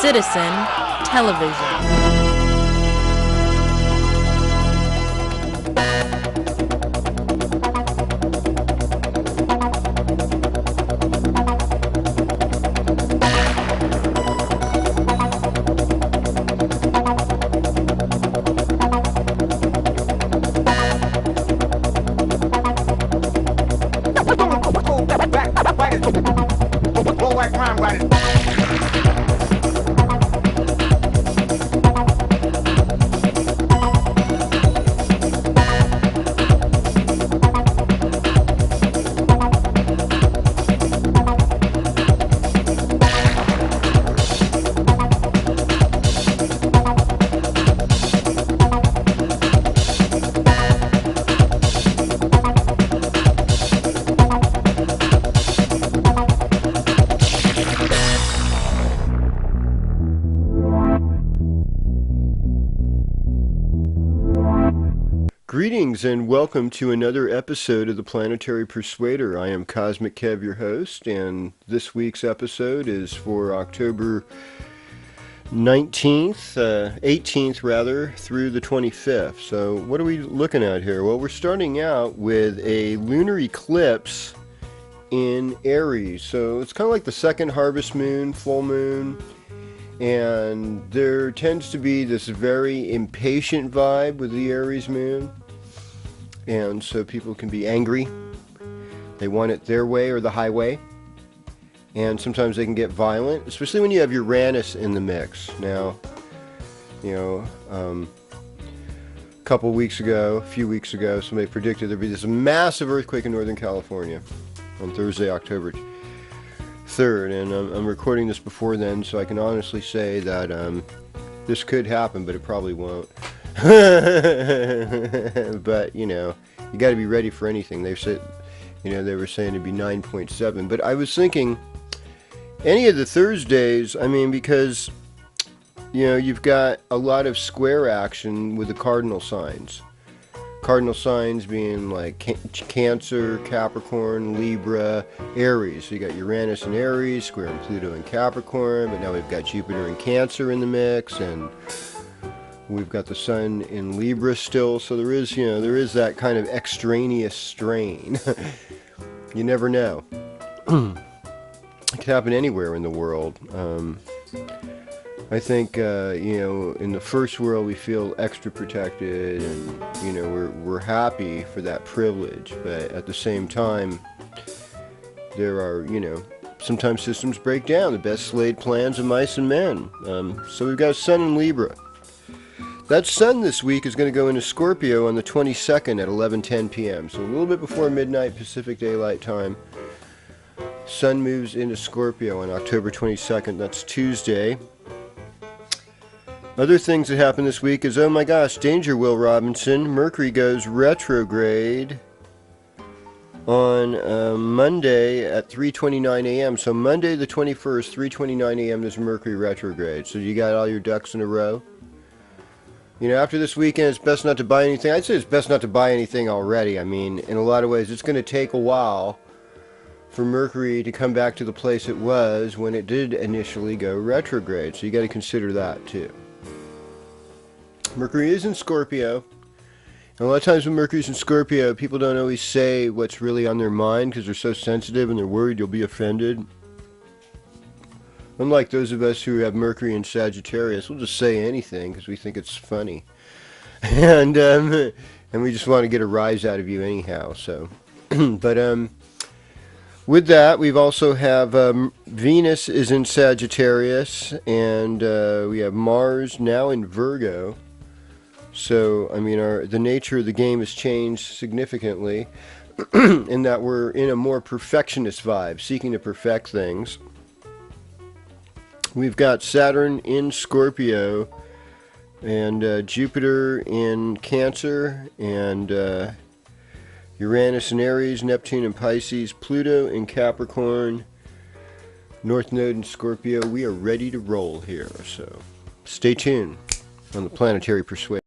Citizen Television. Greetings and welcome to another episode of the Planetary Persuader. I am Cosmic Kev, your host, and this week's episode is for October 19th, 18th rather, through the 25th. So what are we looking at here? Well, we're starting out with a lunar eclipse in Aries. So it's kind of like the second harvest moon, full moon, and there tends to be this very impatient vibe with the Aries moon. And so people can be angry. They want it their way or the highway. And sometimes they can get violent, especially when you have Uranus in the mix. Now, a few weeks ago, somebody predicted there'd be this massive earthquake in Northern California on Thursday, October 3rd. And I'm recording this before then, so I can honestly say that this could happen, but it probably won't. But you got to be ready for anything. They said, they were saying it'd be 9.7. But I was thinking, any of the Thursdays, because you've got a lot of square action with the cardinal signs. Cardinal signs being like Cancer, Capricorn, Libra, Aries. So you got Uranus in Aries, squaring Pluto in Capricorn, but now we've got Jupiter in Cancer in the mix, and we've got the sun in Libra still, so there is that kind of extraneous strain. You never know. It could happen anywhere in the world. I think, in the first world we feel extra protected, and, we're happy for that privilege, but at the same time, there are, sometimes systems break down, the best laid plans of mice and men. So we've got sun in Libra. That sun this week is going to go into Scorpio on the 22nd at 11:10 p.m. So a little bit before midnight Pacific Daylight Time. Sun moves into Scorpio on October 22nd. That's Tuesday. Other things that happen this week is, oh my gosh, danger, Will Robinson. Mercury goes retrograde on Monday at 3:29 a.m. So Monday the 21st, 3:29 a.m. there's Mercury retrograde. So you got all your ducks in a row. After this weekend, it's best not to buy anything. I'd say it's best not to buy anything already. In a lot of ways, it's going to take a while for Mercury to come back to the place it was when it did initially go retrograde. So you got to consider that too. Mercury is in Scorpio. And a lot of times when Mercury's in Scorpio, people don't always say what's really on their mind because they're so sensitive and they're worried you'll be offended. Unlike those of us who have Mercury in Sagittarius, we'll just say anything because we think it's funny, and we just want to get a rise out of you anyhow. So, but with that, we've also have Venus is in Sagittarius, and we have Mars now in Virgo. So, the nature of the game has changed significantly, in that we're in a more perfectionist vibe, seeking to perfect things. We've got Saturn in Scorpio, and Jupiter in Cancer, and Uranus in Aries, Neptune in Pisces, Pluto in Capricorn, North Node in Scorpio. We are ready to roll here, so stay tuned on the Planetary Persuasion.